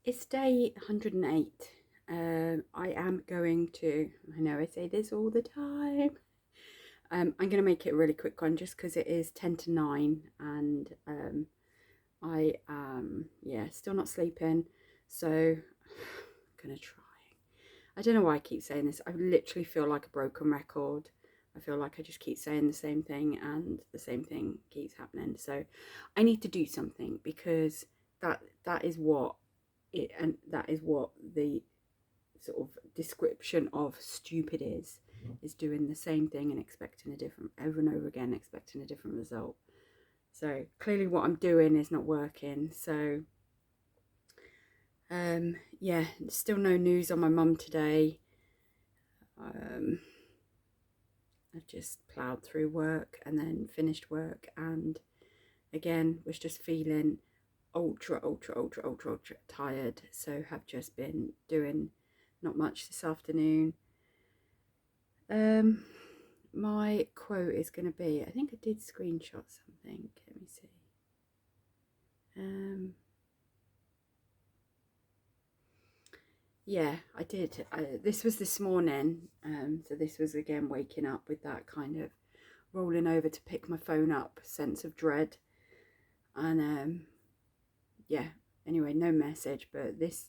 It's day 108. I am going to, I know I say this all the time. I'm going to make it a really quick one just because it is 10 to 9 and I am, yeah, still not sleeping. So I'm going to try. I don't know why I keep saying this. I literally feel like a broken record. I feel like I just keep saying the same thing and the same thing keeps happening. So I need to do something because that is what that is what the sort of description of stupid is doing the same thing and expecting a different over and over again, expecting a different result. So clearly what I'm doing is not working. So yeah, still no news on my mum today. I've just ploughed through work and then finished work, and again was just feeling ultra tired, so have just been doing not much this afternoon. My quote is going to be, I think I did screenshot something, let me see. Yeah, I did. This was this morning, so this was again waking up with that kind of rolling over to pick my phone up sense of dread, and yeah, anyway, no message, but this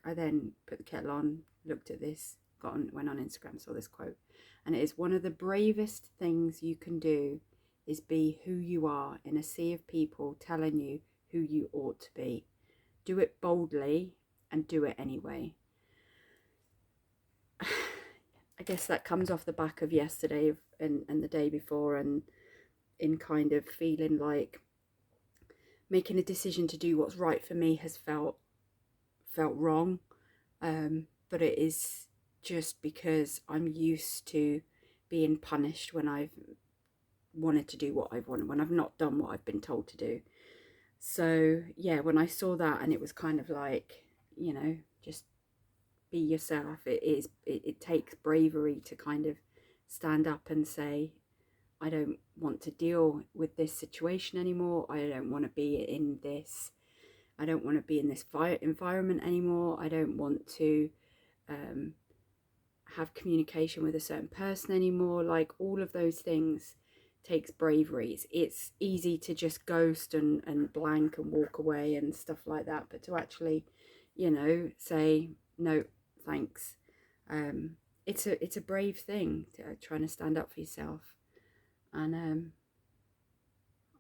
I then put the kettle on, looked at this, went on Instagram, saw this quote, and it is, one of the bravest things you can do is be who you are in a sea of people telling you who you ought to be. Do it boldly and do it anyway. I guess that comes off the back of yesterday and the day before, and in kind of feeling like making a decision to do what's right for me has felt wrong, but it is just because I'm used to being punished when I've wanted to do what I've wanted, when I've not done what I've been told to do. So yeah, when I saw that, and it was kind of like, just be yourself. It takes bravery to kind of stand up and say, I don't want to deal with this situation anymore. I don't want to be in this. I don't want to be in this environment anymore. I don't want to have communication with a certain person anymore. Like, all of those things takes bravery. It's easy to just ghost and blank and walk away and stuff like that, but to actually, say no, thanks. It's a brave thing to trying to stand up for yourself, and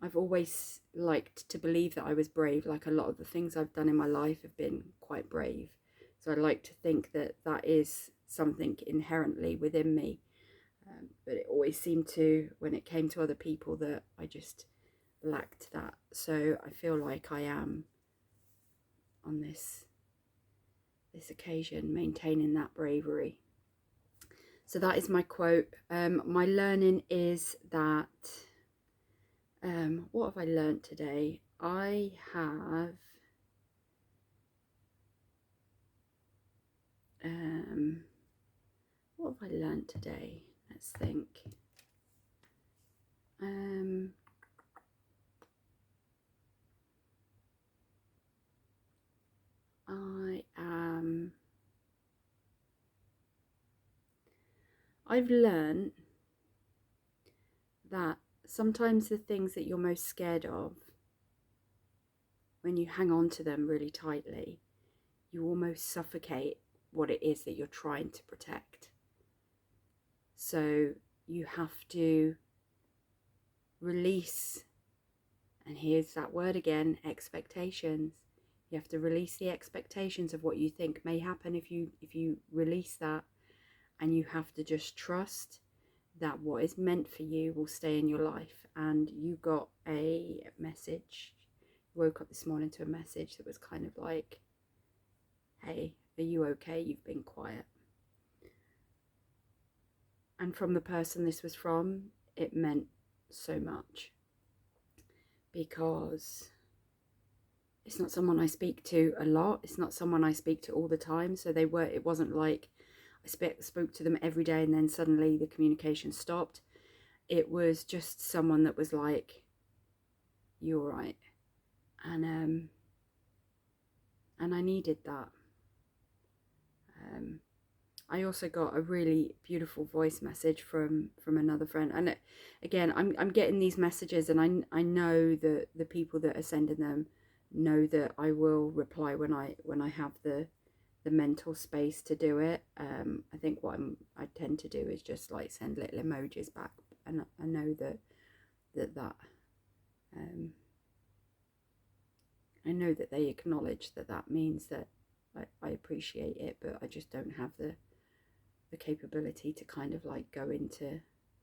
I've always liked to believe that I was brave. Like, a lot of the things I've done in my life have been quite brave. So I like to think that that is something inherently within me. But it always seemed to, when it came to other people, that I just lacked that. So I feel like I am, on this occasion, maintaining that bravery. So that is my quote. My learning is that, what have I learned today? I have what have I learned today? Let's think. I've learned that sometimes the things that you're most scared of, when you hang on to them really tightly, you almost suffocate what it is that you're trying to protect. So you have to release, and here's that word again, expectations. You have to release the expectations of what you think may happen if you release that, and you have to just trust that what is meant for you will stay in your life. And you got a message, you woke up this morning to a message that was kind of like, hey, are you okay? You've been quiet. And from the person this was from, it meant so much, because it's not someone I speak to a lot. It's not someone I speak to all the time. So it wasn't like I spoke to them every day and then suddenly the communication stopped. It was just someone that was like, you're right. And and I needed that. I also got a really beautiful voice message from another friend, and again, I'm getting these messages, and I know that the people that are sending them know that I will reply when I have the mental space to do it. I think what I tend to do is just like send little emojis back, and I know that I know that they acknowledge that means that I appreciate it, but I just don't have the capability to kind of like go into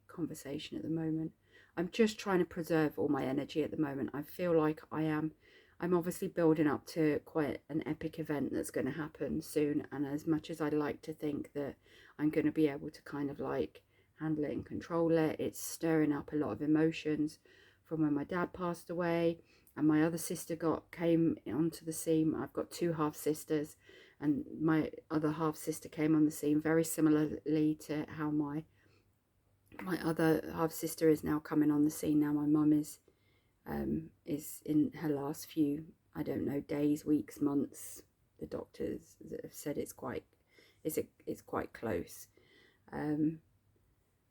conversation at the moment. I'm just trying to preserve all my energy at the moment. I feel like I'm obviously building up to quite an epic event that's going to happen soon, and as much as I like to think that I'm going to be able to kind of like handle it and control it, it's stirring up a lot of emotions from when my dad passed away and my other sister came onto the scene. I've got two half sisters, and my other half sister came on the scene very similarly to how my other half sister is now coming on the scene. Now my mum is in her last few, I don't know, days, weeks, months. The doctors have said it's quite close, and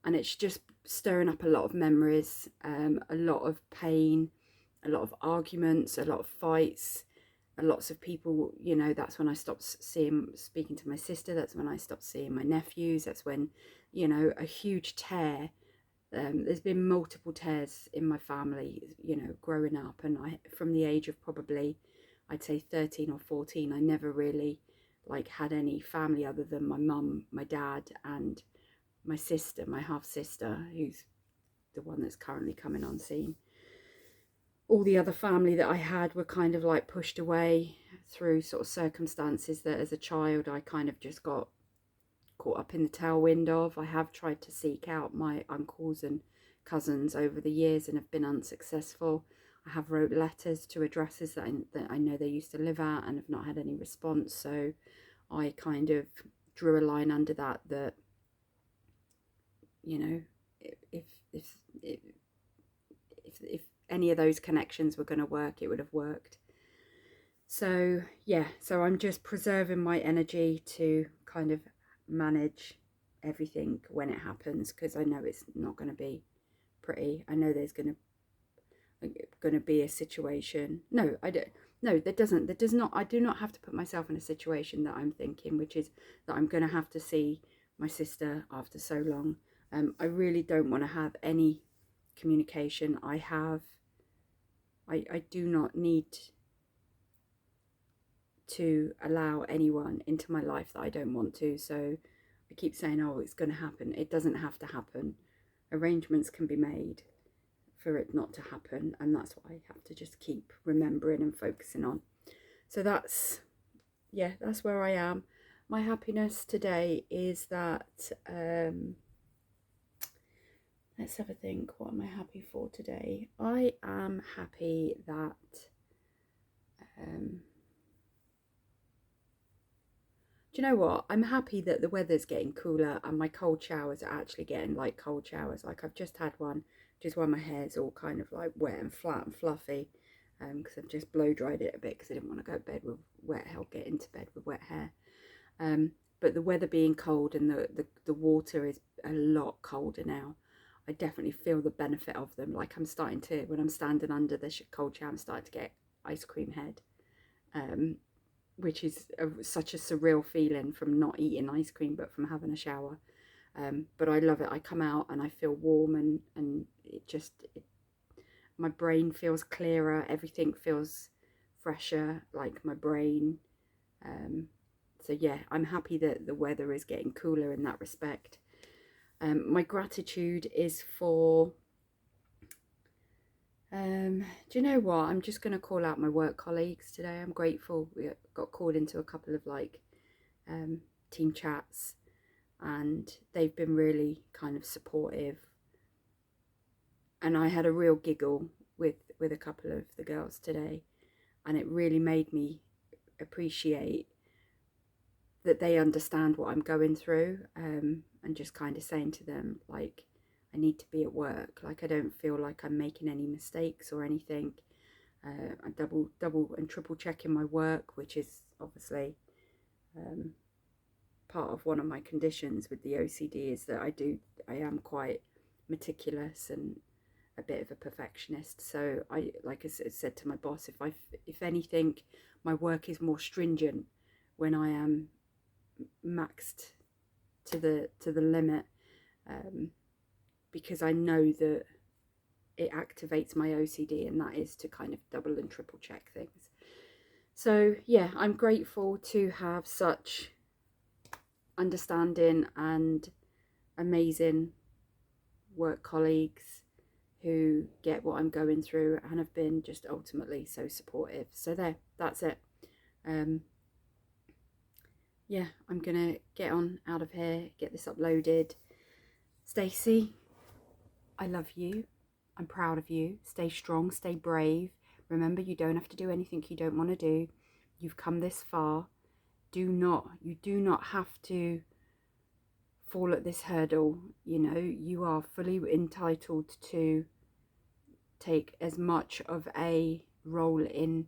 it's just stirring up a lot of memories, a lot of pain, a lot of arguments, a lot of fights. Lots of people, you know, that's when I stopped speaking to my sister. That's when I stopped seeing my nephews. That's when, you know, a huge tear. There's been multiple tears in my family, you know, growing up. And from the age of probably, I'd say 13 or 14, I never really like had any family other than my mum, my dad, and my sister, my half sister, who's the one that's currently coming on scene. All the other family that I had were kind of like pushed away through sort of circumstances that as a child I kind of just got caught up in the tailwind of. I have tried to seek out my uncles and cousins over the years and have been unsuccessful. I have wrote letters to addresses that I know they used to live at and have not had any response. So I kind of drew a line under that, you know, if any of those connections were going to work, it would have worked. So yeah, so I'm just preserving my energy to kind of manage everything when it happens, because I know it's not going to be pretty. I know there's going to be a situation. No, I don't. No, there does not. I do not have to put myself in a situation that I'm thinking, which is that I'm going to have to see my sister after so long. I really don't want to have any communication. I do not need to allow anyone into my life that I don't want to. So I keep saying, oh, it's going to happen. It doesn't have to happen. Arrangements can be made for it not to happen, and that's what I have to just keep remembering and focusing on. So that's where I am. My happiness today is that let's have a think. What am I happy for today? I am happy that do you know what? I'm happy that the weather's getting cooler and my cold showers are actually getting like cold showers. Like I've just had one, which is why my hair's all kind of like wet and flat and fluffy, because I've just blow dried it a bit because I didn't want to go to bed with wet hair, get into bed with wet hair. But the weather being cold and the water is a lot colder now, I definitely feel the benefit of them. Like I'm starting to, when I'm standing under the cold shower, I'm starting to get ice cream head. Which is such a surreal feeling from not eating ice cream but from having a shower. But I love it. I come out and I feel warm, and my brain feels clearer, everything feels fresher, like my brain. So yeah, I'm happy that the weather is getting cooler in that respect. My gratitude is for do you know what? I'm just going to call out my work colleagues today. I'm grateful. We got called into a couple of like team chats, and they've been really kind of supportive. And I had a real giggle with a couple of the girls today, and it really made me appreciate that they understand what I'm going through, and just kind of saying to them like, I need to be at work. Like I don't feel like I'm making any mistakes or anything. I double and triple checking my work, which is obviously part of one of my conditions with the OCD, is that I am quite meticulous and a bit of a perfectionist. So I, like I said to my boss, if anything, my work is more stringent when I am maxed to the limit, because I know that it activates my OCD, and that is to kind of double and triple check things. So yeah, I'm grateful to have such understanding and amazing work colleagues who get what I'm going through and have been just ultimately so supportive. So that's it. Yeah, I'm gonna get on out of here, get this uploaded. Stacey, I love you. I'm proud of you. Stay strong, stay brave. Remember, you don't have to do anything you don't want to do. You've come this far. You do not have to fall at this hurdle. You know, you are fully entitled to take as much of a role in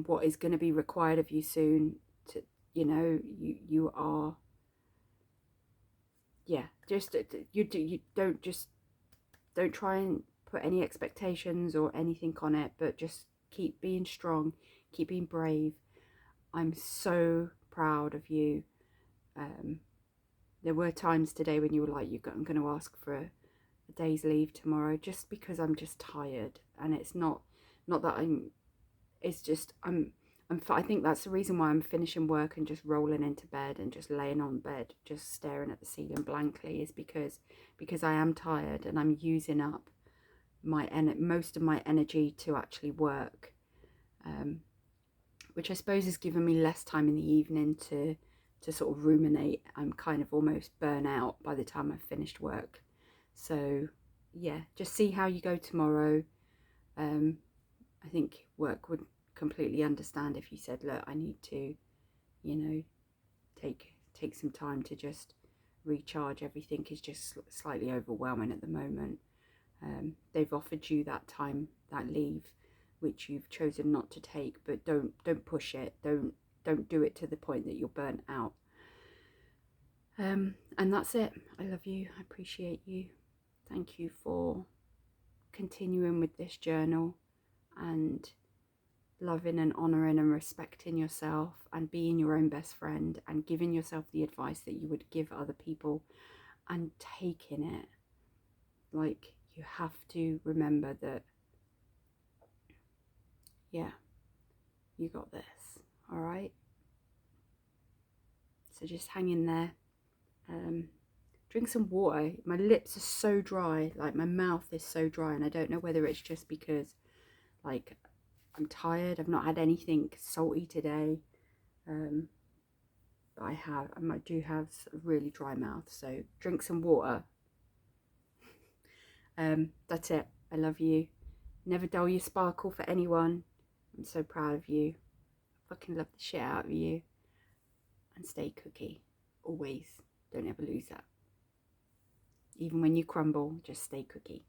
what is going to be required of you soon. To, you know, you are, yeah, just you don't try and put any expectations or anything on it, but just keep being strong, keep being brave. I'm so proud of you. There were times today when you were like, I'm going to ask for a day's leave tomorrow, just because I'm just tired. And it's not that it's just I think that's the reason why I'm finishing work and just rolling into bed and just laying on bed, just staring at the ceiling blankly, is because I am tired and I'm using up most of my energy to actually work, which I suppose has given me less time in the evening to sort of ruminate. I'm kind of almost burnt out by the time I've finished work. So yeah, just see how you go tomorrow. I think work would completely understand if you said, look, I need to, you know, take some time to just recharge. Everything is just slightly overwhelming at the moment. They've offered you that time, that leave, which you've chosen not to take, but don't push it. Don't do it to the point that you're burnt out. And that's it. I love you. I appreciate you. Thank you for continuing with this journal and loving and honouring and respecting yourself and being your own best friend and giving yourself the advice that you would give other people and taking it. Like, you have to remember that, yeah, you got this, all right? So just hang in there. Drink some water. My lips are so dry, like my mouth is so dry, and I don't know whether it's just because, like, I'm tired. I've not had anything salty today, but I do have a really dry mouth. So drink some water. That's it. I love you. Never dull your sparkle for anyone. I'm so proud of you. I fucking love the shit out of you. And stay cookie. Always. Don't ever lose that. Even when you crumble, just stay cookie.